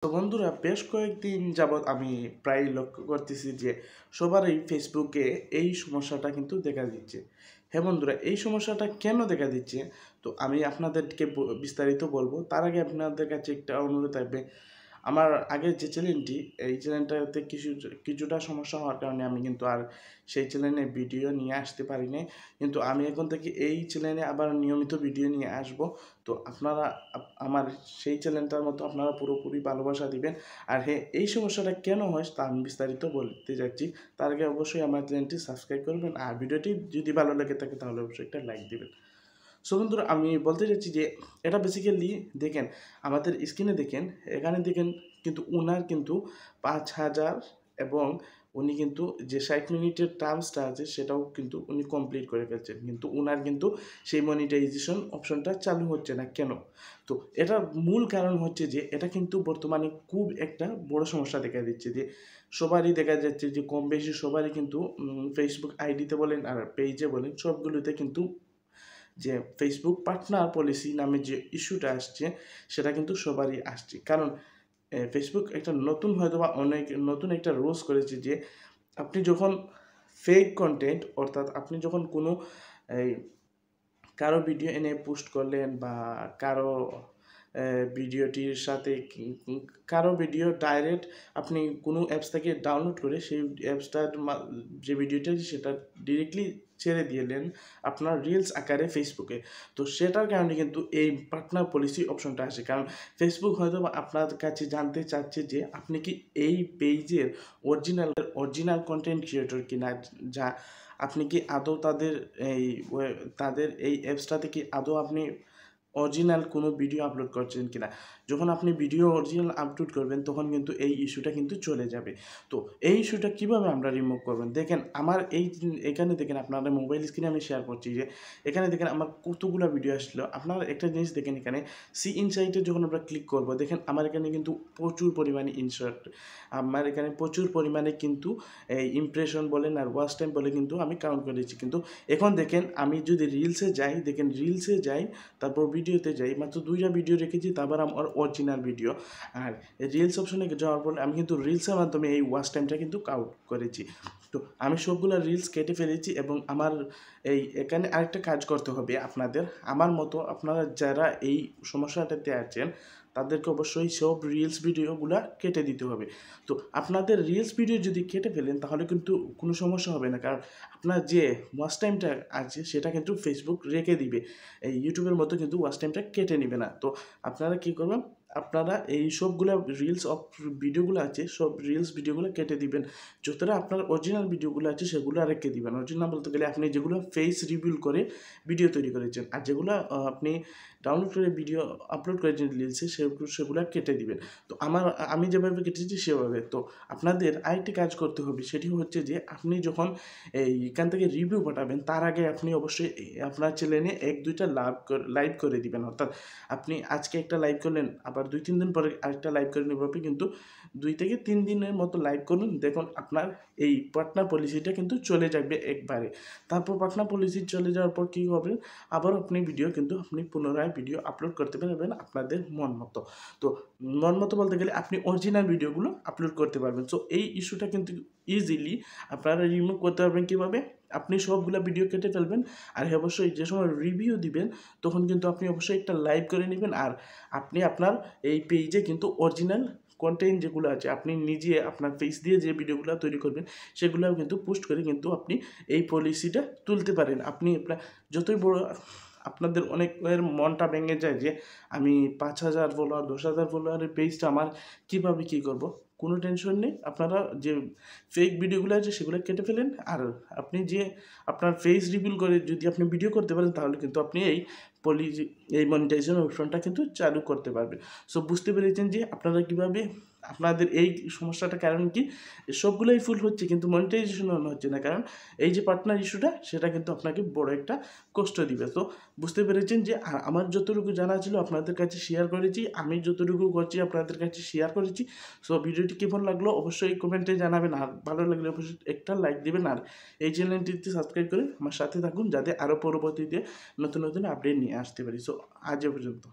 তো বন্ধুরা বেশ কয়েকদিন যাবৎ আমি প্রায় লক্ষ্য করতেছি যে সবারই ফেসবুকে এই সমস্যাটা কিন্তু দেখা দিচ্ছে। হ্যাঁ বন্ধুরা, এই সমস্যাটা কেন দেখা দিচ্ছে তো আমি আপনাদেরকে বিস্তারিত বলবো। তার আগে আপনাদের কাছে একটা অনুরোধ থাকবে, আমার আগের যে চ্যানেলটি, এই চ্যানেলটাতে কিছুটা সমস্যা হওয়ার কারণে আমি কিন্তু আর সেই চ্যানেলে ভিডিও নিয়ে আসতে পারি নাই। কিন্তু আমি এখন থেকে এই চ্যানেলে আবার নিয়মিত ভিডিও নিয়ে আসব। তো আপনারা আমার সেই চ্যানেলটার মতো আপনারা পুরোপুরি ভালোবাসা দিবেন। আর হ্যাঁ, এই সমস্যাটা কেন হয় তা আমি বিস্তারিত বলতে যাচ্ছি। তার আগে অবশ্যই আমার চ্যানেলটি সাবস্ক্রাইব করবেন, আর ভিডিওটি যদি ভালো লেগে থাকে তাহলে অবশ্যই একটা লাইক দিবেন। সো বন্ধুরা, আমি বলতে চাচ্ছি যে এটা বেসিক্যালি দেখেন, আমাদের স্ক্রিনে দেখেন, এখানে দেখেন কিন্তু উনার কিন্তু 5,000 এবং উনি কিন্তু যে 60 মিনিটের টার্মসটা আছে সেটাও কিন্তু উনি কমপ্লিট করে ফেলছেন, কিন্তু উনার কিন্তু সেই মনিটাইজেশন অপশনটা চালু হচ্ছে না কেন? তো এটার মূল কারণ হচ্ছে যে এটা কিন্তু বর্তমানে খুব একটা বড় সমস্যা দেখা দিচ্ছে যে সবারই দেখা যাচ্ছে যে কম বেশি সবারই কিন্তু ফেসবুক আইডিতে বলেন আর পেজে বলেন সবগুলোতে কিন্তু যে ফেসবুক পার্টনার পলিসি নামে যে ইস্যুটা আসছে সেটা কিন্তু সবারই আসছে। কারণ ফেসবুক একটা নতুন হয়তো বা অনেক নতুন একটা রুলস করেছে যে আপনি যখন ফেক কন্টেন্ট, অর্থাৎ আপনি যখন কোনো এই কারো ভিডিও এনে পোস্ট করলেন বা কারো ভিডিওটির সাথে কারো ভিডিও ডাইরেক্ট আপনি কোনো অ্যাপস থেকে ডাউনলোড করে সেই অ্যাপসটার যে ভিডিওটা সেটা ডিরেক্টলি ছেড়ে দিলেন আপনার রিলস আকারে ফেসবুকে। তো সেটার কারণে কিন্তু এই পার্টনার পলিসি অপশনটা আসে, কারণ ফেসবুক হয়তো আপনার কাছে জানতে চাচ্ছে যে আপনি কি এই পেজের অরিজিনাল কন্টেন্ট ক্রিয়েটর কিনা, যা আপনি কি আদৌ তাদের এই অ্যাপসটাতে কি আদৌ আপনি অরিজিনাল কোনো ভিডিও আপলোড করছেন কিনা। যখন আপনি ভিডিও অরিজিনাল আপলোড করবেন তখন কিন্তু এই ইস্যুটা কিন্তু চলে যাবে। তো এই ইস্যুটা কীভাবে আমরা রিমুভ করবেন, দেখেন আমার এখানে দেখেন আপনাদের মোবাইল স্ক্রিনে আমি শেয়ার করছি যে এখানে দেখেন আমার কতগুলো ভিডিও আসলো। আপনারা একটা জিনিস দেখেন, এখানে সি ইনসাইটে যখন আমরা ক্লিক করব দেখেন আমার এখানে কিন্তু প্রচুর পরিমাণে ইনসার্ট, আমার এখানে প্রচুর পরিমাণে কিন্তু এই ইমপ্রেশন বলেন আর ওয়াচ টাইম বলে কিন্তু আমি কাউন্ট করেছি। কিন্তু এখন দেখেন আমি যদি রিলসে যাই, দেখেন রিলসে যাই, তারপর ভিডিওতে যাই, মাত্র 2টা ভিডিও রেখেছি, তারপর আমার অরিজিনাল ভিডিও। আর রিলস অপশনে যাওয়ার পর আমি কিন্তু রিলসের মাধ্যমে এই ওয়াচ টাইমটা কিন্তু কাউন্ট করেছি। তো আমি সবগুলো রিলস কেটে ফেলেছি এবং আমার এখানে আরেকটা কাজ করতে হবে আপনাদের, আমার মতো আপনারা যারা এই সমস্যাটাতে আছেন তাদেরকে অবশ্যই সব রিলস ভিডিওগুলো কেটে দিতে হবে। তো আপনাদের রিলস ভিডিও যদি কেটে ফেলেন তাহলে কিন্তু কোনো সমস্যা হবে না, কারণ আপনার যে ওয়াচ টাইমটা আছে সেটা কিন্তু ফেসবুক রেখে দিবে, এই ইউটিউবের মতো কিন্তু ওয়াচ টাইমটা কেটে নেবে না। তো আপনারা কী করবেন, আপনারা এই সবগুলো রিলস ভিডিওগুলো আছে সব রিলস ভিডিওগুলো কেটে দিবেন। যতটা আপনার অরিজিনাল ভিডিওগুলো আছে সেগুলো রেখে দিবেন। অরিজিনাল বলতে গেলে আপনি যেগুলো ফেস রিভিল করে ভিডিও তৈরি করেছেন, আর যেগুলো আপনি ডাউনলোড করে ভিডিও আপলোড করেছেন রিলসে সেগুলো কেটে দিবেন। তো আমি যেভাবে কেটেছি সেভাবে। তো আপনাদের আরেকটি কাজ করতে হবে, সেটি হচ্ছে যে আপনি যখন এইখান থেকে রিভিউ পাঠাবেন তার আগে আপনি অবশ্যই আপনার চ্যানেলে 1-2টা লাইভ করে দিবেন। অর্থাৎ আপনি আজকে একটা লাইভ করলেন, আবার 2-3 দিন পরে আরেকটা লাইভ করেন, এভাবে কিন্তু 2 থেকে 3 দিনের মতো লাইভ করুন। দেখুন আপনার এই পার্টনার পলিসিটা কিন্তু চলে যাবে একবারে। তারপর পার্টনার পলিসি চলে যাওয়ার পর কী হবে, আবার আপনি পুনরায় ভিডিও আপলোড করতে পারবেন আপনাদের মন মতো। তো মন মতো বলতে গেলে আপনি অরিজিনাল ভিডিওগুলো আপলোড করতে পারবেন। সো এই ইস্যুটা কিন্তু ইজিলি আপনারা রিমুভ করতে পারবেন। কীভাবে, আপনি সবগুলো ভিডিও কেটে ফেলবেন, আর অবশ্যই যে সময় রিভিউ দিবেন তখন কিন্তু আপনি অবশ্যই একটা লাইভ করে নেবেন, আর আপনি আপনার এই পেজে কিন্তু অরিজিনাল কন্টেন্ট যেগুলো আছে আপনি নিজে আপনার ফেস দিয়ে যে ভিডিওগুলো তৈরি করবেন সেগুলোও কিন্তু পোস্ট করে কিন্তু আপনি এই পলিসিটা তুলতে পারেন। আপনি আপনার যতই বড় আপনাদের অনেকের মনটা ভেঙে যায় যে আমি 5,000 ফলোয়ার 10,000 ফলোয়ারের পেজটা আমার কীভাবে কী করব, কোনো টেনশন নেই। আপনারা যে ফেক ভিডিওগুলো আছে সেগুলো কেটে ফেলেন, আর আপনি যে আপনার ফেস রিভিল করে যদি আপনি ভিডিও করতে পারেন তাহলে কিন্তু আপনি এই মনিটাইজেশন অপশনটা কিন্তু চালু করতে পারবেন। সো বুঝতে পেরেছেন যে আপনারা কীভাবে আপনাদের এই সমস্যাটার কারণ কি, সবগুলোই ফুল হচ্ছে কিন্তু মনিটাইজেশন হচ্ছে না, কারণ এই যে পার্টনার ইস্যুটা সেটা কিন্তু আপনাকে বড় একটা কষ্ট দিবে। তো বুঝতে পেরেছেন যে আমার যতটুকু জানা ছিল আপনাদের কাছে শেয়ার করেছি, আমি যতটুকু করছি আপনাদের কাছে শেয়ার করেছি। সো ভিডিওটি কেমন লাগলো অবশ্যই কমেন্টে জানাবেন, আর ভালো লাগলে অবশ্যই একটা লাইক দেবেন, আর এই চ্যানেলটিতে সাবস্ক্রাইব করে আমার সাথে থাকুন যাতে আরও পরবর্তীতে নতুন নতুন আপডেট নিয়ে আসতে পারি। সো আজ এ পর্যন্ত।